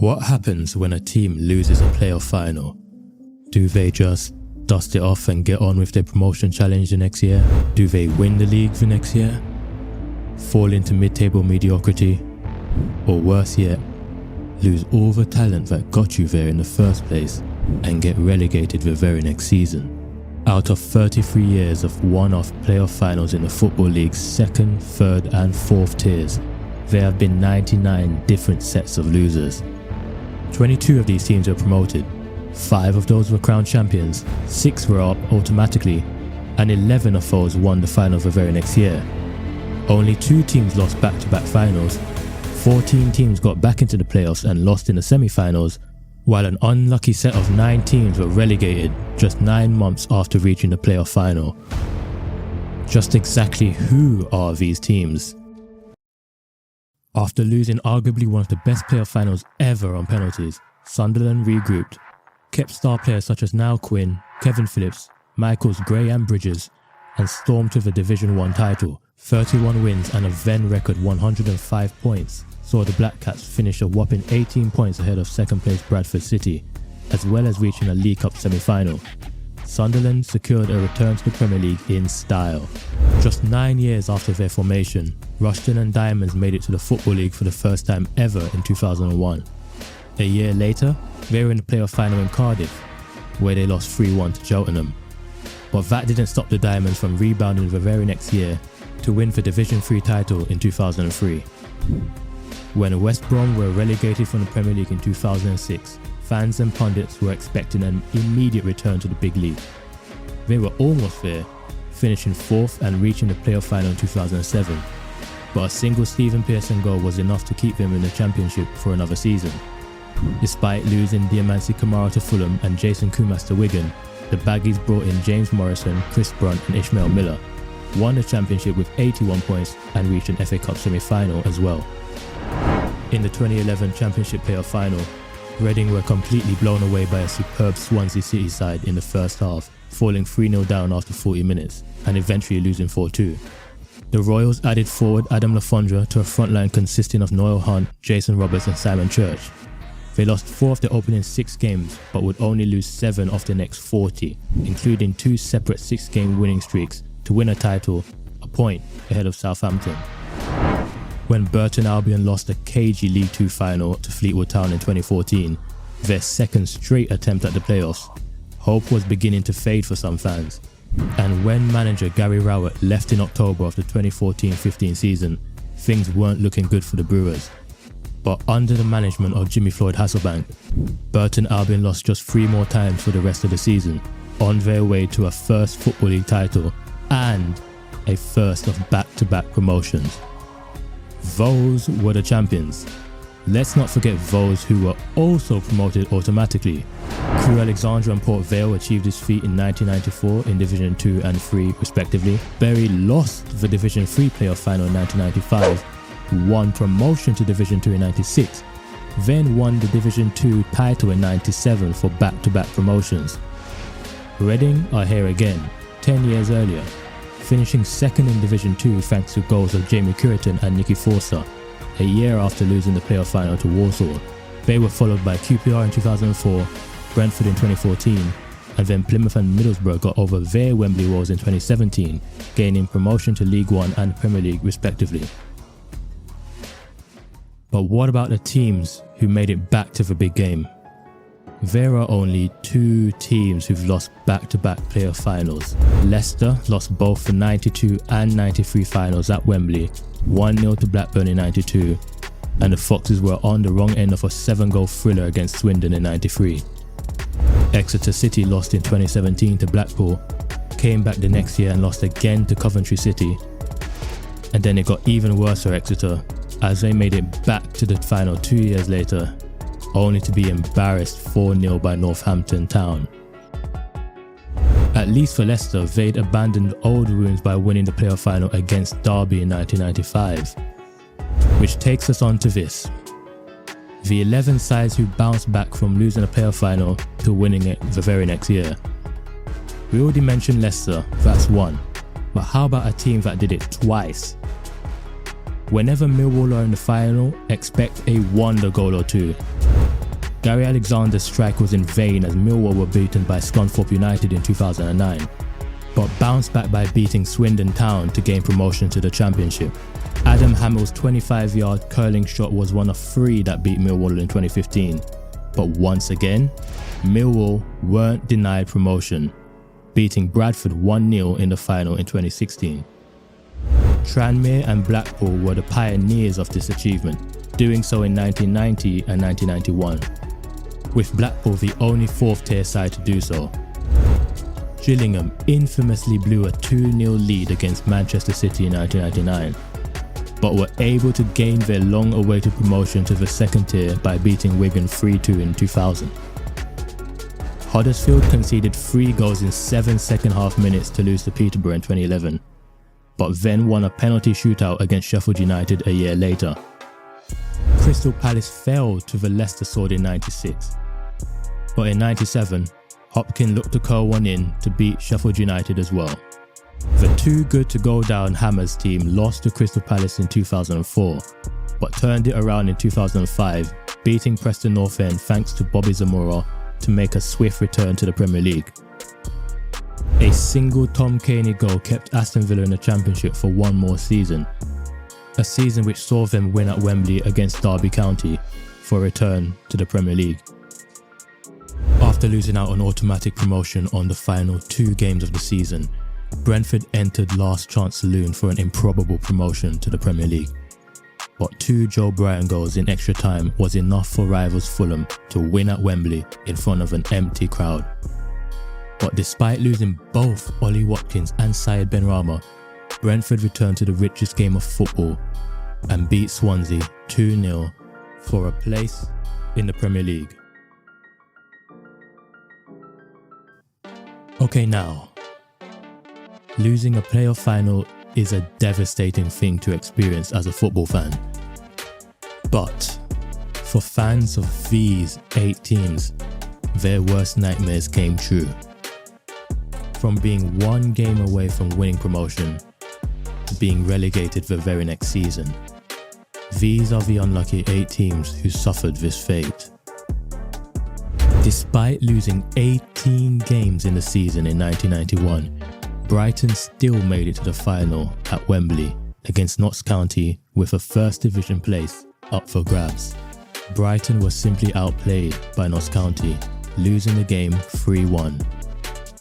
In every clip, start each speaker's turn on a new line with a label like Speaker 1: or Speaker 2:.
Speaker 1: What happens when a team loses a playoff final? Do they just dust it off and get on with their promotion challenge the next year? Do they win the league the next year? Fall into mid-table mediocrity? Or worse yet, lose all the talent that got you there in the first place and get relegated the very next season? Out of 33 years of one-off playoff finals in the Football League's second, third and fourth tiers, there have been 99 different sets of losers. 22 of these teams were promoted, 5 of those were crowned champions, 6 were up automatically, and 11 of those won the final the very next year. Only 2 teams lost back-to-back finals, 14 teams got back into the playoffs and lost in the semi-finals, while an unlucky set of 9 teams were relegated just 9 months after reaching the playoff final. Just exactly who are these teams? After losing arguably one of the best playoff finals ever on penalties, Sunderland regrouped, kept star players such as Niall Quinn, Kevin Phillips, Michaels, Gray and Bridges, and stormed to the Division 1 title. 31 wins and a then record 105 points saw the Black Cats finish a whopping 18 points ahead of second place Bradford City, as well as reaching a League Cup semi-final. Sunderland secured a return to the Premier League in style. Just 9 years after their formation, Rushden and Diamonds made it to the Football League for the first time ever in 2001. A year later, they were in the playoff final in Cardiff, where they lost 3-1 to Cheltenham. But that didn't stop the Diamonds from rebounding the very next year to win the Division 3 title in 2003. When West Brom were relegated from the Premier League in 2006, fans and pundits were expecting an immediate return to the big league. They were almost there, finishing 4th and reaching the playoff final in 2007. But a single Stephen Pearson goal was enough to keep them in the Championship for another season. Despite losing Diamansi Kamara to Fulham and Jason Kumas to Wigan, the Baggies brought in James Morrison, Chris Brunt and Ishmael Miller, won the Championship with 81 points and reached an FA Cup semi-final as well. In the 2011 Championship playoff final, Reading were completely blown away by a superb Swansea City side in the first half, falling 3-0 down after 40 minutes and eventually losing 4-2. The Royals added forward Adam Lafondra to a frontline consisting of Noel Hunt, Jason Roberts and Simon Church. They lost 4 of their opening 6 games but would only lose 7 of their next 40, including 2 separate 6-game winning streaks to win a title, a point ahead of Southampton. When Burton Albion lost the cagey League 2 final to Fleetwood Town in 2014, their second straight attempt at the playoffs, hope was beginning to fade for some fans. And when manager Gary Rowett left in October of the 2014-15 season, things weren't looking good for the Brewers. But under the management of Jimmy Floyd Hasselbank, Burton Albion lost just 3 more times for the rest of the season, on their way to a first Football League title and a first of back-to-back promotions. Those were the champions. Let's not forget those who were also promoted automatically. Crewe Alexandra and Port Vale achieved this feat in 1994 in Division 2 and 3 respectively. Bury lost the Division 3 playoff final in 1995, won promotion to Division 2 in 96, then won the Division 2 title in 97 for back-to-back promotions. Reading are here again, 10 years earlier, finishing second in Division 2 thanks to goals of Jamie Curitan and Nicky Forster, a year after losing the playoff final to Walsall. They were followed by QPR in 2004, Brentford in 2014, and then Plymouth and Middlesbrough got over their Wembley woes in 2017, gaining promotion to League 1 and Premier League respectively. But what about the teams who made it back to the big game? There are only 2 teams who've lost back-to-back playoff finals. Leicester lost both the 92 and 93 finals at Wembley, 1-0 to Blackburn in 92, and the Foxes were on the wrong end of a 7-goal thriller against Swindon in 93. Exeter City lost in 2017 to Blackpool, came back the next year and lost again to Coventry City, and then it got even worse for Exeter as they made it back to the final 2 years later, only to be embarrassed 4-0 by Northampton Town. At least for Leicester, they'd abandoned old wounds by winning the playoff final against Derby in 1995. Which takes us on to this. The 11 sides who bounced back from losing a playoff final to winning it the very next year. We already mentioned Leicester, that's one. But how about a team that did it twice? Whenever Millwall are in the final, expect a wonder goal or two. Gary Alexander's strike was in vain as Millwall were beaten by Scunthorpe United in 2009, but bounced back by beating Swindon Town to gain promotion to the Championship. Adam Hamill's 25-yard curling shot was one of 3 that beat Millwall in 2015. But once again, Millwall weren't denied promotion, beating Bradford 1-0 in the final in 2016. Tranmere and Blackpool were the pioneers of this achievement, doing so in 1990 and 1991, with Blackpool the only 4th tier side to do so. Gillingham infamously blew a 2-0 lead against Manchester City in 1999, but were able to gain their long-awaited promotion to the 2nd tier by beating Wigan 3-2 in 2000. Huddersfield conceded 3 goals in 7 second-half minutes to lose to Peterborough in 2011, but then won a penalty shootout against Sheffield United a year later. Crystal Palace fell to the Leicester Sword in 96, but in 97, Hopkin looked to curl one in to beat Sheffield United as well. The Too Good to Go Down Hammers team lost to Crystal Palace in 2004, but turned it around in 2005, beating Preston North End thanks to Bobby Zamora to make a swift return to the Premier League. A single Tom Caney goal kept Aston Villa in the Championship for one more season, a season which saw them win at Wembley against Derby County for a return to the Premier League. After losing out on automatic promotion on the final 2 games of the season, Brentford entered last chance saloon for an improbable promotion to the Premier League. But 2 Joe Bryan goals in extra time was enough for rivals Fulham to win at Wembley in front of an empty crowd. But despite losing both Ollie Watkins and Syed Benrahma, Brentford returned to the richest game of football and beat Swansea 2-0 for a place in the Premier League. Okay, now, losing a playoff final is a devastating thing to experience as a football fan. But for fans of these 8 teams, their worst nightmares came true. From being 1 game away from winning promotion to being relegated the very next season, these are the unlucky 8 teams who suffered this fate. Despite losing 18 games in the season in 1991, Brighton still made it to the final at Wembley against Notts County with a First Division place up for grabs. Brighton was simply outplayed by Notts County, losing the game 3-1.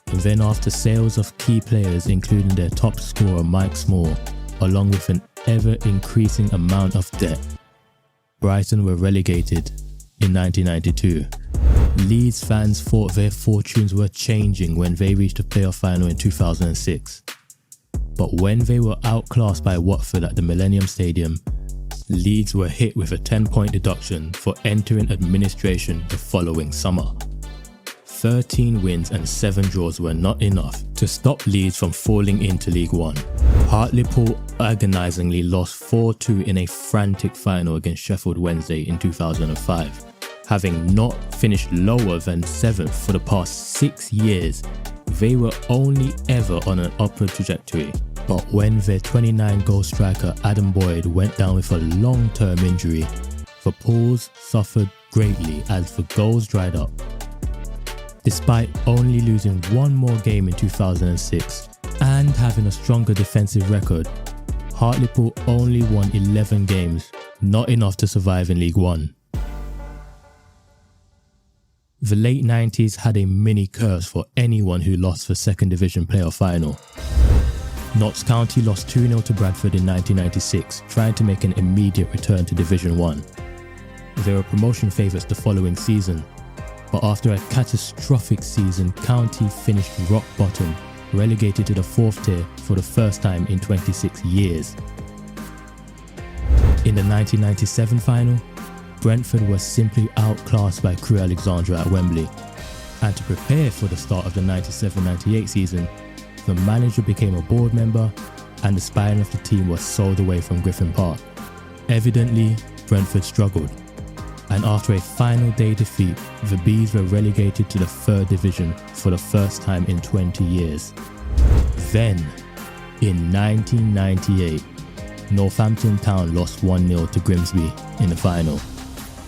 Speaker 1: And then after sales of key players including their top scorer Mike Small, along with an ever-increasing amount of debt, Brighton were relegated in 1992. Leeds fans thought their fortunes were changing when they reached the playoff final in 2006. But when they were outclassed by Watford at the Millennium Stadium, Leeds were hit with a 10-point deduction for entering administration the following summer. 13 wins and 7 draws were not enough to stop Leeds from falling into League One. Hartlepool agonisingly lost 4-2 in a frantic final against Sheffield Wednesday in 2005. Having not finished lower than 7th for the past 6 years, they were only ever on an upward trajectory. But when their 29-goal striker Adam Boyd went down with a long-term injury, the Pools suffered greatly as the goals dried up. Despite only losing 1 more game in 2006 and having a stronger defensive record, Hartlepool only won 11 games, not enough to survive in League One. The late 90s had a mini curse for anyone who lost the Second Division playoff final. Notts County lost 2-0 to Bradford in 1996, trying to make an immediate return to Division 1. They were promotion favourites the following season, but after a catastrophic season, County finished rock bottom, relegated to the 4th tier for the first time in 26 years. In the 1997 final, Brentford was simply outclassed by Crewe Alexandra at Wembley, and to prepare for the start of the 97-98 season, the manager became a board member and the spine of the team was sold away from Griffin Park. Evidently, Brentford struggled, and after a final day defeat, the Bees were relegated to the 3rd Division for the first time in 20 years. Then, in 1998, Northampton Town lost 1-0 to Grimsby in the final.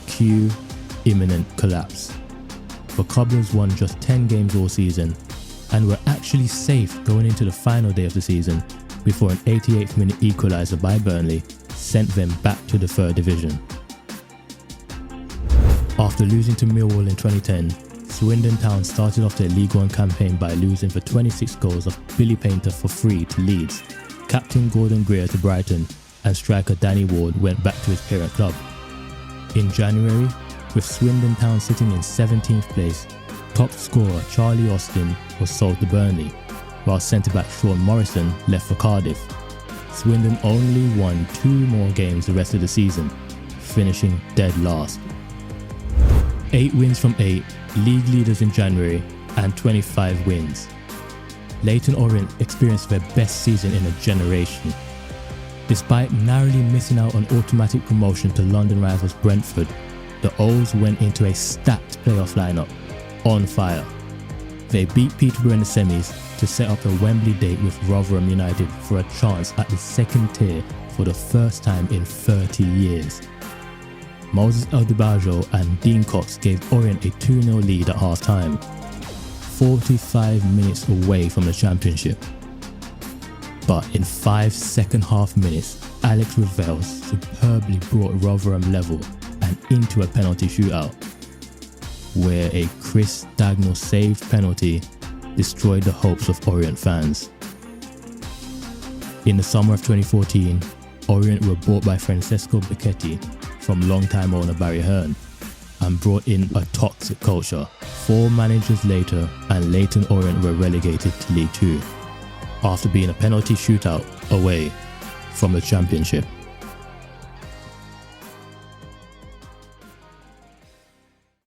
Speaker 1: Cue imminent collapse. The Cobblers won just 10 games all season and were actually safe going into the final day of the season before an 88th minute equaliser by Burnley sent them back to the 3rd division. After losing to Millwall in 2010, Swindon Town started off their League One campaign by losing for 26 goals of Billy Painter for free to Leeds, captain Gordon Greer to Brighton, and striker Danny Ward went back to his parent club. In January, with Swindon Town sitting in 17th place, top scorer Charlie Austin was sold to Burnley, while centre-back Sean Morrison left for Cardiff. Swindon only won 2 more games the rest of the season, finishing dead last. 8 wins from 8, league leaders in January, and 25 wins. Leyton Orient experienced their best season in a generation. Despite narrowly missing out on automatic promotion to London rivals Brentford, the Owls went into a stacked playoff lineup, on fire. They beat Peterborough in the semis to set up a Wembley date with Rotherham United for a chance at the 2nd tier for the first time in 30 years. Moses Eldebajo and Dean Cox gave Orient a 2-0 lead at half-time, 45 minutes away from the championship. But in 5 second-half minutes, Alex Ravel superbly brought Rotherham level and into a penalty shootout, where a Chris Dagnall saved penalty destroyed the hopes of Orient fans. In the summer of 2014, Orient were bought by Francesco Becchetti from long-time owner Barry Hearn and brought in a toxic culture. 4 managers later, and Leyton Orient were relegated to League Two after being a penalty shootout away from the championship.